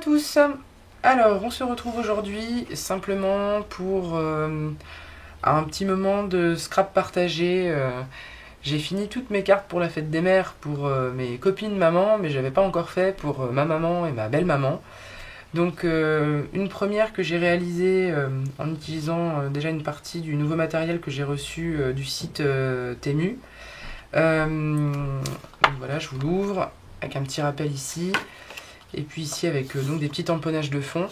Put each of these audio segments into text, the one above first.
tous. Alors, on se retrouve aujourd'hui simplement pour un petit moment de scrap partagé. J'ai fini toutes mes cartes pour la fête des mères pour mes copines maman, mais j'avais pas encore fait pour ma maman et ma belle-maman. Donc, une première que j'ai réalisée en utilisant déjà une partie du nouveau matériel que j'ai reçu du site Temu. Donc voilà, je vous l'ouvre avec un petit rappel ici. Et puis ici avec donc des petits tamponnages de fond.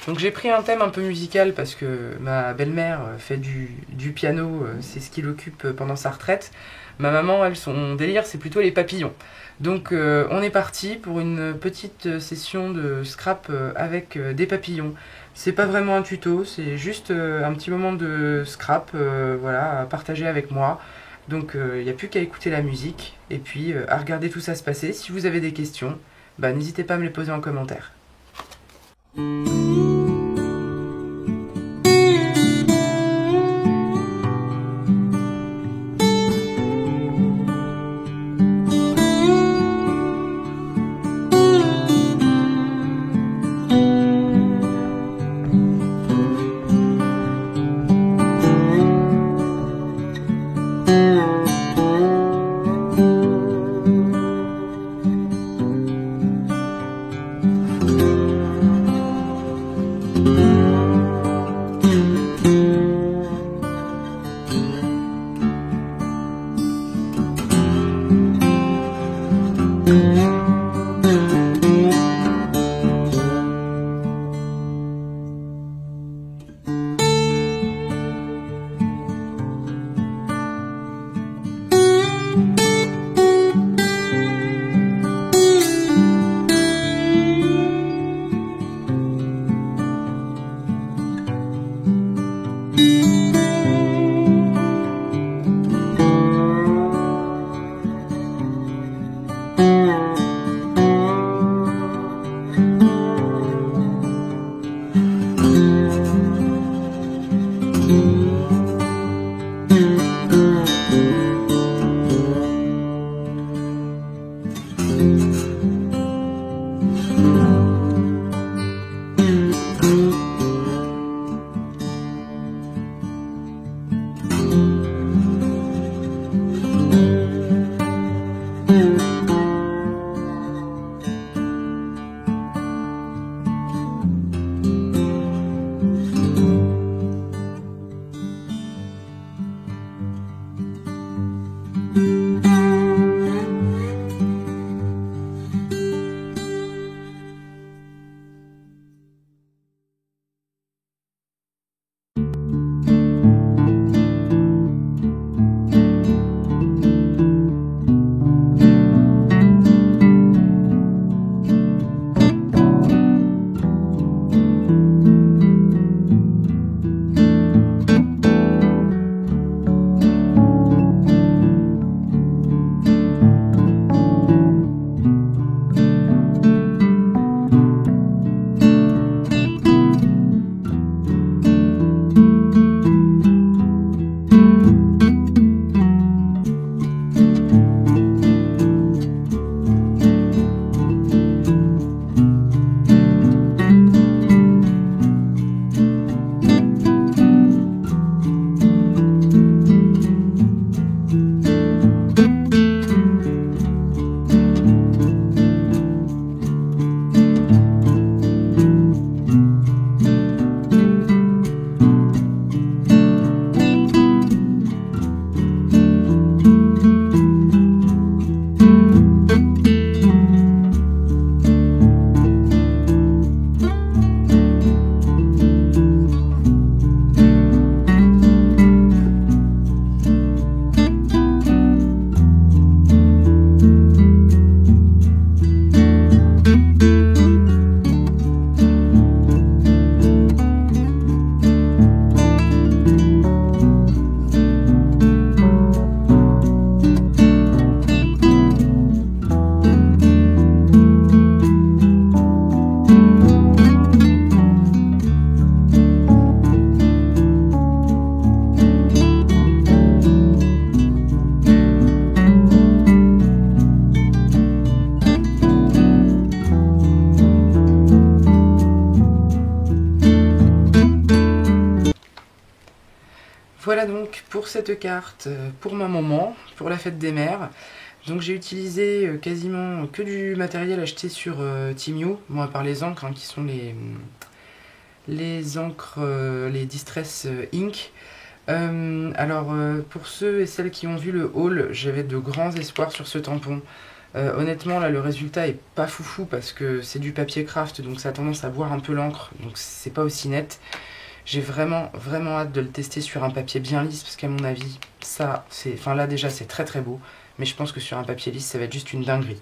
Donc j'ai pris un thème un peu musical parce que ma belle-mère fait du piano, c'est ce qui l'occupe pendant sa retraite. Ma maman, elle, son délire, c'est plutôt les papillons. Donc on est parti pour une petite session de scrap avec des papillons. C'est pas vraiment un tuto, c'est juste un petit moment de scrap voilà, à partager avec moi. Donc il n'y a plus qu'à écouter la musique et puis à regarder tout ça se passer. Si vous avez des questions, n'hésitez pas à me les poser en commentaire. Voilà donc pour cette carte, pour ma maman, pour la fête des mères. Donc j'ai utilisé quasiment que du matériel acheté sur Temu, bon à part les encres hein, qui sont les encres, les Distress Ink. Alors pour ceux et celles qui ont vu le haul, j'avais de grands espoirs sur ce tampon. Honnêtement là le résultat est pas foufou parce que c'est du papier craft donc ça a tendance à boire un peu l'encre, donc c'est pas aussi net. J'ai vraiment hâte de le tester sur un papier bien lisse parce qu'à mon avis ça c'est, enfin là déjà c'est très très beau, mais je pense que sur un papier lisse ça va être juste une dinguerie.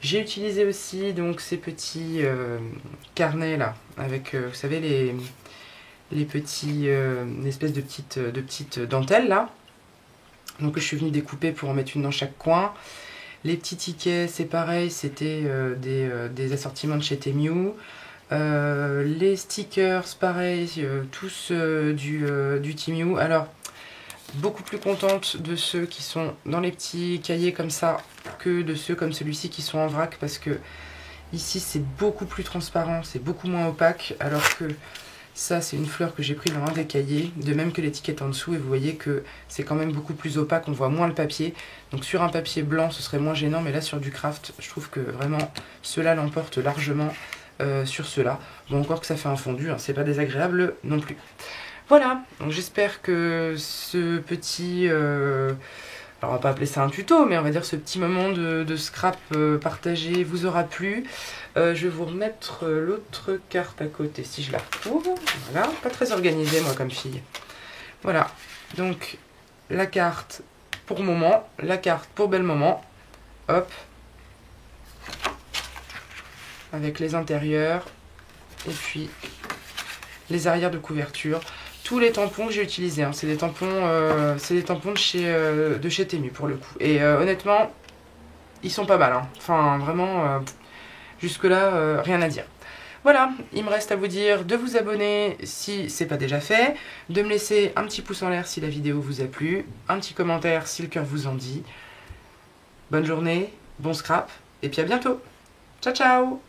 J'ai utilisé aussi donc ces petits carnets là avec vous savez les petits espèces de petites dentelles là, donc je suis venue découper pour en mettre une dans chaque coin. Les petits tickets c'est pareil, c'était des assortiments de chez Temu. Les stickers pareil, tous du Temu. Alors beaucoup plus contente de ceux qui sont dans les petits cahiers comme ça que de ceux comme celui-ci qui sont en vrac, parce que ici c'est beaucoup plus transparent, c'est beaucoup moins opaque, alors que ça c'est une fleur que j'ai pris dans un des cahiers, de même que l'étiquette en dessous, et vous voyez que c'est quand même beaucoup plus opaque, on voit moins le papier. Donc sur un papier blanc ce serait moins gênant, mais là sur du craft je trouve que vraiment cela l'emporte largement sur cela. Bon, encore que ça fait un fondu, hein, c'est pas désagréable non plus. Voilà, donc j'espère que ce petit, alors on va pas appeler ça un tuto, mais on va dire ce petit moment de scrap partagé vous aura plu. Je vais vous remettre l'autre carte à côté si je la retrouve. Voilà, pas très organisée moi comme fille. Voilà, donc la carte pour moment, la carte pour belle maman, hop, avec les intérieurs et puis les arrières de couverture. Tous les tampons que j'ai utilisés, hein, c'est des tampons de chez Temu pour le coup. Et honnêtement, ils sont pas mal. Hein. Enfin, vraiment, jusque là, rien à dire. Voilà, il me reste à vous dire de vous abonner si c'est pas déjà fait, de me laisser un petit pouce en l'air si la vidéo vous a plu, un petit commentaire si le cœur vous en dit. Bonne journée, bon scrap, et puis à bientôt. Ciao ciao!